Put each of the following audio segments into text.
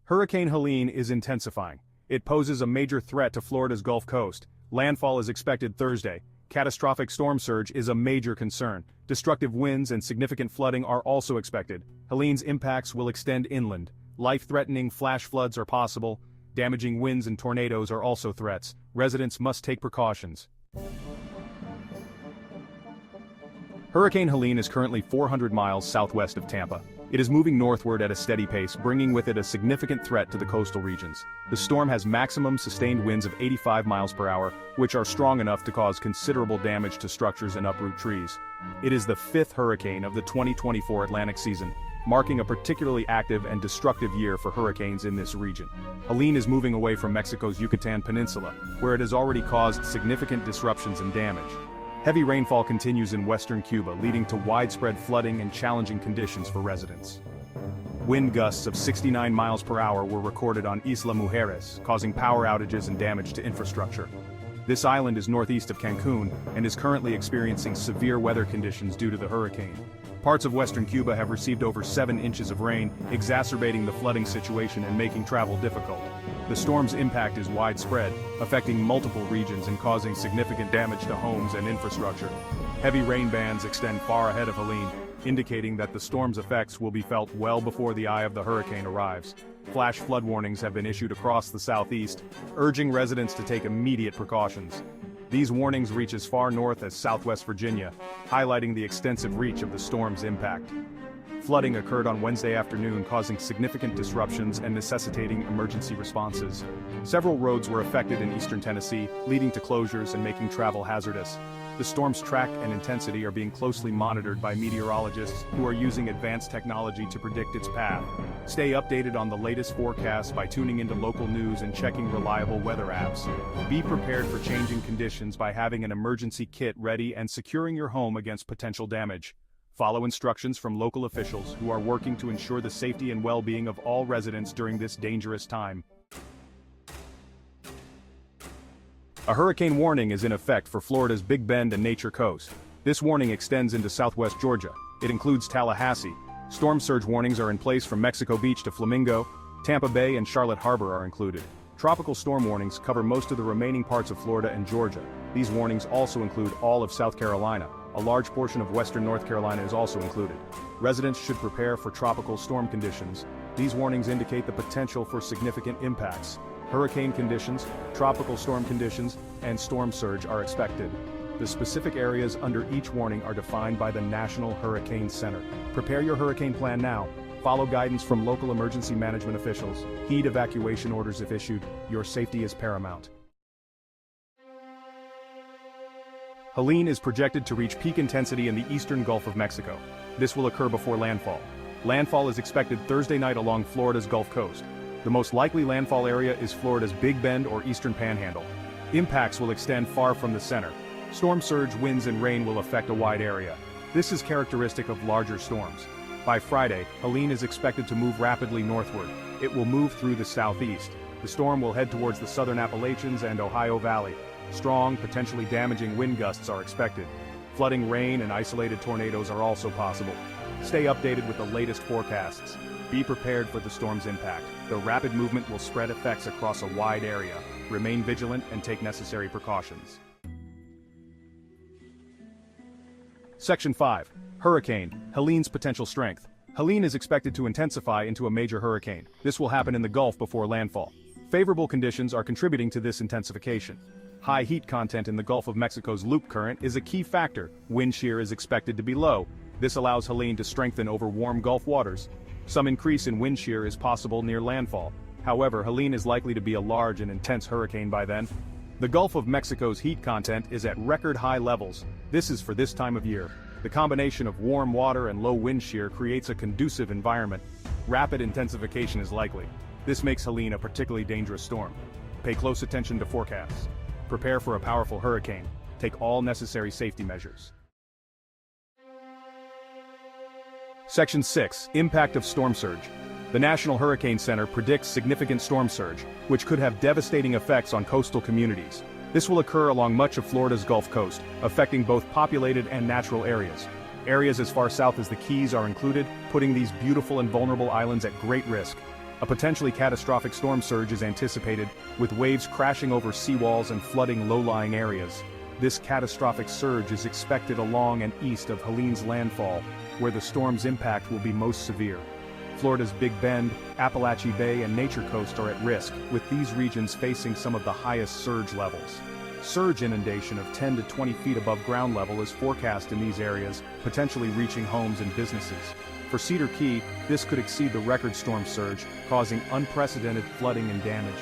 Hurricane Helene is intensifying. It poses a major threat to Florida's Gulf Coast. Landfall is expected Thursday. Catastrophic storm surge is a major concern. Destructive winds and significant flooding are also expected. Helene's impacts will extend inland. Life-threatening flash floods are possible. Damaging winds and tornadoes are also threats. Residents must take precautions. Hurricane Helene is currently 400 miles southwest of Tampa. It is moving northward at a steady pace, bringing with it a significant threat to the coastal regions. The storm has maximum sustained winds of 85 miles per hour, which are strong enough to cause considerable damage to structures and uproot trees. It is the fifth hurricane of the 2024 Atlantic season, marking a particularly active and destructive year for hurricanes in this region. Helene is moving away from Mexico's Yucatan Peninsula, where it has already caused significant disruptions and damage. Heavy rainfall continues in western Cuba, leading to widespread flooding and challenging conditions for residents. Wind gusts of 69 miles per hour were recorded on Isla Mujeres, causing power outages and damage to infrastructure. This island is northeast of Cancun and is currently experiencing severe weather conditions due to the hurricane. Parts of western Cuba have received over 7 inches of rain, exacerbating the flooding situation and making travel difficult. The storm's impact is widespread, affecting multiple regions and causing significant damage to homes and infrastructure. Heavy rain bands extend far ahead of Helene, indicating that the storm's effects will be felt well before the eye of the hurricane arrives. Flash flood warnings have been issued across the southeast, urging residents to take immediate precautions. These warnings reach as far north as Southwest Virginia, highlighting the extensive reach of the storm's impact. Flooding occurred on Wednesday afternoon, causing significant disruptions and necessitating emergency responses. Several roads were affected in eastern Tennessee, leading to closures and making travel hazardous. The storm's track and intensity are being closely monitored by meteorologists who are using advanced technology to predict its path. Stay updated on the latest forecasts by tuning into local news and checking reliable weather apps. Be prepared for changing conditions by having an emergency kit ready and securing your home against potential damage. Follow instructions from local officials who are working to ensure the safety and well-being of all residents during this dangerous time. A hurricane warning is in effect for Florida's Big Bend and Nature Coast. This warning extends into southwest Georgia. It includes Tallahassee. Storm surge warnings are in place from Mexico Beach to Flamingo. Tampa Bay and Charlotte Harbor are included. Tropical storm warnings cover most of the remaining parts of Florida and Georgia. These warnings also include all of South Carolina. A large portion of western North Carolina is also included. Residents should prepare for tropical storm conditions. These warnings indicate the potential for significant impacts. Hurricane conditions, tropical storm conditions, and storm surge are expected. The specific areas under each warning are defined by the National Hurricane Center. Prepare your hurricane plan now. Follow guidance from local emergency management officials. Heed evacuation orders if issued. Your safety is paramount. Helene is projected to reach peak intensity in the eastern Gulf of Mexico. This will occur before landfall. Landfall is expected Thursday night along Florida's Gulf Coast. The most likely landfall area is Florida's Big Bend or Eastern Panhandle. Impacts will extend far from the center. Storm surge, winds and rain will affect a wide area. This is characteristic of larger storms. By Friday, Helene is expected to move rapidly northward. It will move through the southeast. The storm will head towards the southern Appalachians and Ohio Valley. Strong, potentially damaging wind gusts are expected. Flooding, rain, and isolated tornadoes are also possible. Stay updated with the latest forecasts. Be prepared for the storm's impact. The rapid movement will spread effects across a wide area. Remain vigilant and take necessary precautions. Section 5. Hurricane, Helene's potential strength. Helene is expected to intensify into a major hurricane. This will happen in the Gulf before landfall. Favorable conditions are contributing to this intensification. High heat content in the Gulf of Mexico's loop current is a key factor. Wind shear is expected to be low. This allows Helene to strengthen over warm Gulf waters. Some increase in wind shear is possible near landfall. However, Helene is likely to be a large and intense hurricane by then. The Gulf of Mexico's heat content is at record high levels. This is for this time of year. The combination of warm water and low wind shear creates a conducive environment. Rapid intensification is likely. This makes Helene a particularly dangerous storm. Pay close attention to forecasts. Prepare for a powerful hurricane. Take all necessary safety measures. Section 6. Impact of storm surge. The National Hurricane Center predicts significant storm surge, which could have devastating effects on coastal communities. This will occur along much of Florida's Gulf Coast, affecting both populated and natural areas. Areas as far south as the Keys are included, putting these beautiful and vulnerable islands at great risk. A potentially catastrophic storm surge is anticipated, with waves crashing over seawalls and flooding low-lying areas. This catastrophic surge is expected along and east of Helene's landfall, where the storm's impact will be most severe. Florida's Big Bend, Appalachia Bay and Nature Coast are at risk, with these regions facing some of the highest surge levels. Surge inundation of 10 to 20 feet above ground level is forecast in these areas, potentially reaching homes and businesses. For Cedar Key, this could exceed the record storm surge, causing unprecedented flooding and damage.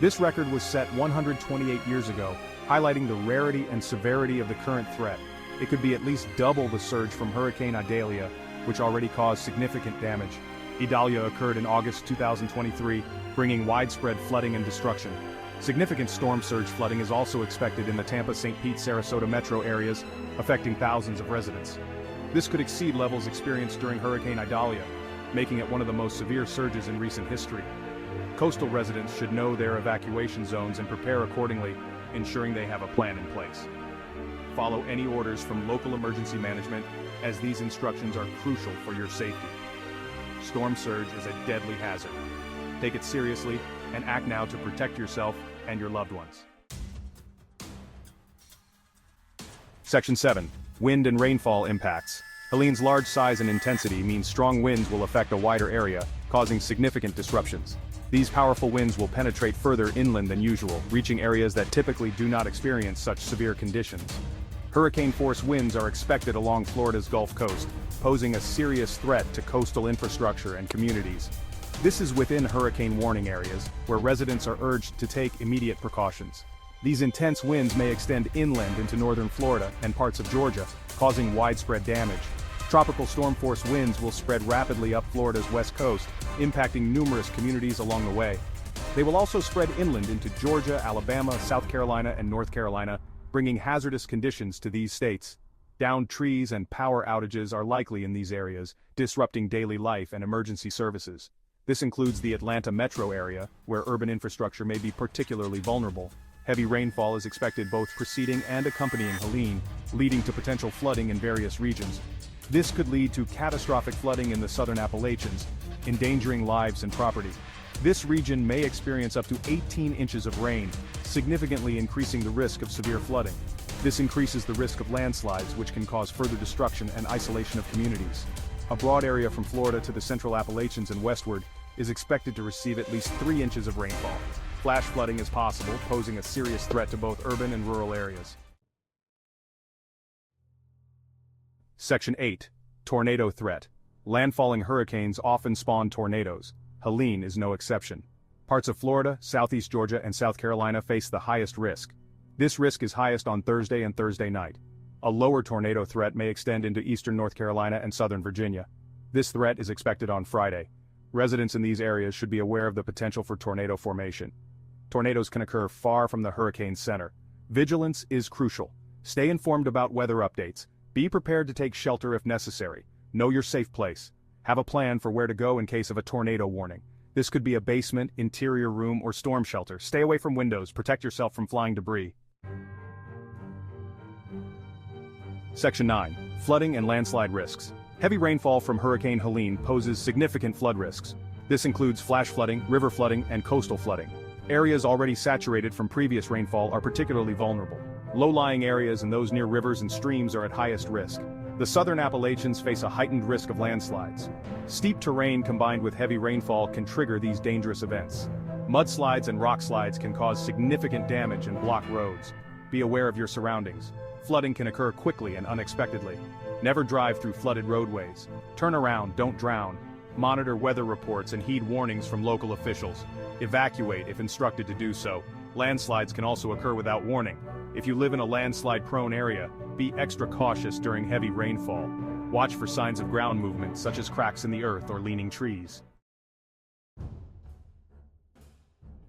This record was set 128 years ago, highlighting the rarity and severity of the current threat. It could be at least double the surge from Hurricane Idalia, which already caused significant damage. Idalia occurred in August 2023, bringing widespread flooding and destruction. Significant storm surge flooding is also expected in the Tampa, St. Pete, Sarasota metro areas, affecting thousands of residents. This could exceed levels experienced during Hurricane Idalia, making it one of the most severe surges in recent history. Coastal residents should know their evacuation zones and prepare accordingly, ensuring they have a plan in place. Follow any orders from local emergency management, as these instructions are crucial for your safety. Storm surge is a deadly hazard. Take it seriously and act now to protect yourself and your loved ones. Section 7. Wind and rainfall impacts. Helene's large size and intensity means strong winds will affect a wider area, causing significant disruptions. These powerful winds will penetrate further inland than usual, reaching areas that typically do not experience such severe conditions. Hurricane-force winds are expected along Florida's Gulf Coast, posing a serious threat to coastal infrastructure and communities. This is within hurricane warning areas, where residents are urged to take immediate precautions. These intense winds may extend inland into northern Florida and parts of Georgia, causing widespread damage. Tropical storm-force winds will spread rapidly up Florida's west coast, impacting numerous communities along the way. They will also spread inland into Georgia, Alabama, South Carolina, and North Carolina, bringing hazardous conditions to these states. Downed trees and power outages are likely in these areas, disrupting daily life and emergency services. This includes the Atlanta metro area, where urban infrastructure may be particularly vulnerable. Heavy rainfall is expected both preceding and accompanying Helene, leading to potential flooding in various regions. This could lead to catastrophic flooding in the southern Appalachians, endangering lives and property. This region may experience up to 18 inches of rain, significantly increasing the risk of severe flooding. This increases the risk of landslides, which can cause further destruction and isolation of communities. A broad area from Florida to the central Appalachians and westward is expected to receive at least 3 inches of rainfall. Flash flooding is possible, posing a serious threat to both urban and rural areas. Section 8. Tornado threat. Landfalling hurricanes often spawn tornadoes. Helene is no exception. Parts of Florida, southeast Georgia, and South Carolina face the highest risk. This risk is highest on Thursday and Thursday night. A lower tornado threat may extend into eastern North Carolina and southern Virginia. This threat is expected on Friday. Residents in these areas should be aware of the potential for tornado formation. Tornadoes can occur far from the hurricane's center. Vigilance is crucial. Stay informed about weather updates. Be prepared to take shelter if necessary. Know your safe place. Have a plan for where to go in case of a tornado warning. This could be a basement, interior room, or storm shelter. Stay away from windows. Protect yourself from flying debris. Section 9. Flooding and landslide risks. Heavy rainfall from Hurricane Helene poses significant flood risks. This includes flash flooding, river flooding, and coastal flooding. Areas already saturated from previous rainfall are particularly vulnerable. Low-lying areas and those near rivers and streams are at highest risk. The southern Appalachians face a heightened risk of landslides. Steep terrain combined with heavy rainfall can trigger these dangerous events. Mudslides and rock slides can cause significant damage and block roads. Be aware of your surroundings. Flooding can occur quickly and unexpectedly. Never drive through flooded roadways. Turn around, don't drown. Monitor weather reports and heed warnings from local officials. Evacuate if instructed to do so. Landslides can also occur without warning. If you live in a landslide-prone area, be extra cautious during heavy rainfall. Watch for signs of ground movement, such as cracks in the earth or leaning trees.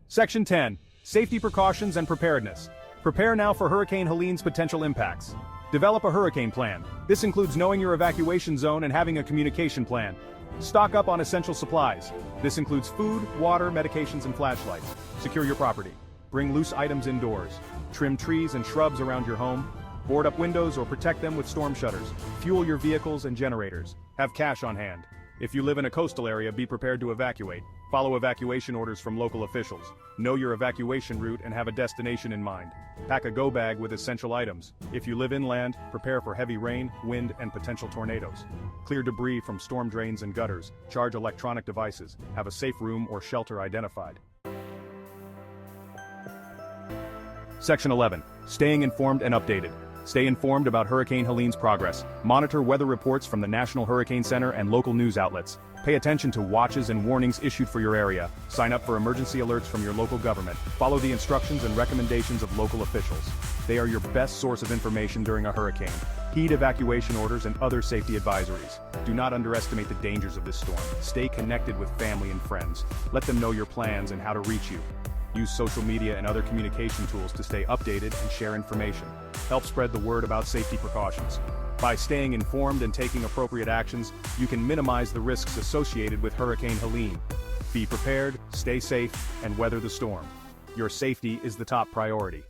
Section 10. Safety precautions and preparedness. Prepare now for Hurricane Helene's potential impacts. Develop a hurricane plan. This includes knowing your evacuation zone and having a communication plan. Stock up on essential supplies. This includes food, water, medications, and flashlights. Secure your property. Bring loose items indoors. Trim trees and shrubs around your home. Board up windows or protect them with storm shutters. Fuel your vehicles and generators. Have cash on hand. If you live in a coastal area, be prepared to evacuate. Follow evacuation orders from local officials. Know your evacuation route and have a destination in mind. Pack a go bag with essential items. If you live inland, prepare for heavy rain, wind, and potential tornadoes. Clear debris from storm drains and gutters. Charge electronic devices. Have a safe room or shelter identified. Section 11. Staying informed and updated. Stay informed about Hurricane Helene's progress. Monitor weather reports from the National Hurricane Center and local news outlets. Pay attention to watches and warnings issued for your area. Sign up for emergency alerts from your local government. Follow the instructions and recommendations of local officials. They are your best source of information during a hurricane. Heed evacuation orders and other safety advisories. Do not underestimate the dangers of this storm. Stay connected with family and friends. Let them know your plans and how to reach you. Use social media and other communication tools to stay updated and share information. Help spread the word about safety precautions. By staying informed and taking appropriate actions, you can minimize the risks associated with Hurricane Helene. Be prepared, stay safe, and weather the storm. Your safety is the top priority.